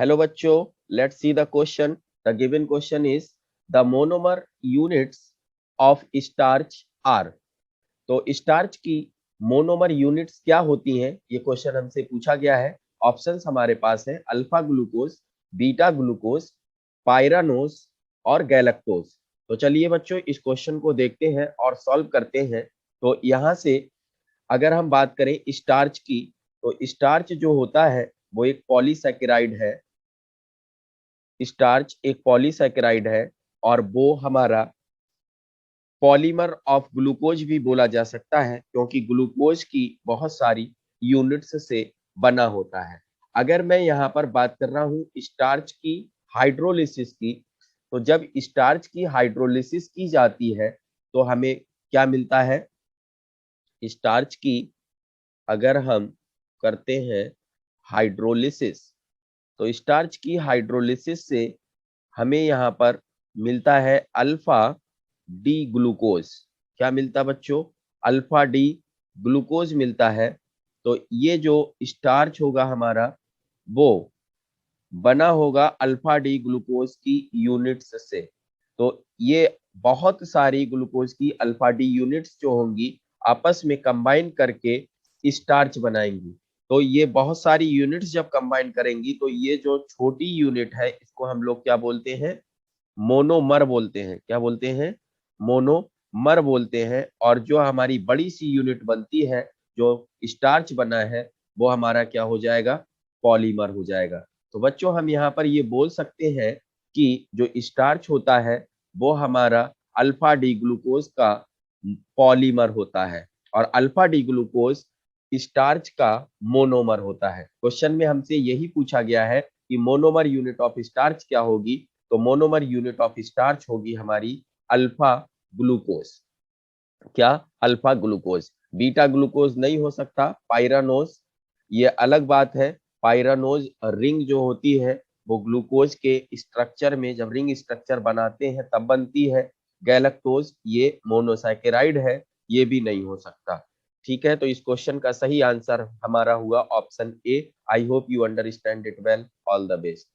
Hello बच्चों, let's see the question. The given question is the monomer units of starch are. तो starch की monomer units क्या होती हैं, ये क्वेश्चन हमसे पूछा गया है। ऑप्शंस हमारे पास है alpha glucose, beta glucose, pyranose और गैलेक्टोज। तो चलिए बच्चों इस क्वेश्चन को देखते हैं और सॉल्व करते हैं। तो यहाँ से अगर हम बात करें स्टार्च की, तो स्टार्च जो होता है वो एक पॉलीसैकेराइड है। स्टार्च एक पॉलीसैकेराइड है और वो हमारा पॉलीमर ऑफ ग्लूकोज भी बोला जा सकता है, क्योंकि ग्लूकोज की बहुत सारी यूनिट्स से बना होता है। अगर मैं यहाँ पर बात कर रहा हूँ स्टार्च की हाइड्रोलिसिस की, तो जब स्टार्च की हाइड्रोलिसिस की जाती है तो हमें क्या मिलता है? स्टार्च की अगर हम करते हैं हाइड्रोलिसिस, तो स्टार्च की हाइड्रोलिसिस से हमें यहाँ पर मिलता है अल्फा डी ग्लूकोज। क्या मिलता बच्चों? अल्फा डी ग्लूकोज मिलता है। तो ये जो स्टार्च होगा हमारा, वो बना होगा अल्फा डी ग्लूकोज की यूनिट्स से। तो ये बहुत सारी ग्लूकोज की अल्फा डी यूनिट्स जो होंगी आपस में कंबाइन करके स्टार्च बनाएंगी। तो ये बहुत सारी यूनिट्स जब कंबाइन करेंगी तो ये जो छोटी यूनिट है इसको हम लोग क्या बोलते हैं? मोनोमर बोलते हैं। क्या बोलते हैं? मोनोमर बोलते हैं। और जो हमारी बड़ी सी यूनिट बनती है, जो स्टार्च बना है, वो हमारा क्या हो जाएगा? पॉलीमर हो जाएगा। तो बच्चों हम यहाँ पर ये बोल सकते हैं कि जो स्टार्च होता है वो हमारा अल्फा डी ग्लूकोज का पॉलीमर होता है और अल्फा डी ग्लूकोज स्टार्च का मोनोमर होता है। क्वेश्चन में हमसे यही पूछा गया है कि मोनोमर यूनिट ऑफ स्टार्च क्या होगी। तो मोनोमर यूनिट ऑफ स्टार्च होगी हमारी अल्फा ग्लूकोज। क्या? Alpha glucose. बीटा ग्लूकोज नहीं हो सकता, पायरानोज। ये अलग बात है। पायरानोज रिंग जो होती है वो ग्लूकोज के स्ट्रक्चर में जब रिंग स्ट्रक्चर बनाते हैं तब बनती है। गैलेक्टोज ये मोनोसैकेराइड है, ये भी नहीं हो सकता। ठीक है, तो इस क्वेश्चन का सही आंसर हमारा हुआ option A. I hope you understand it well. All the best.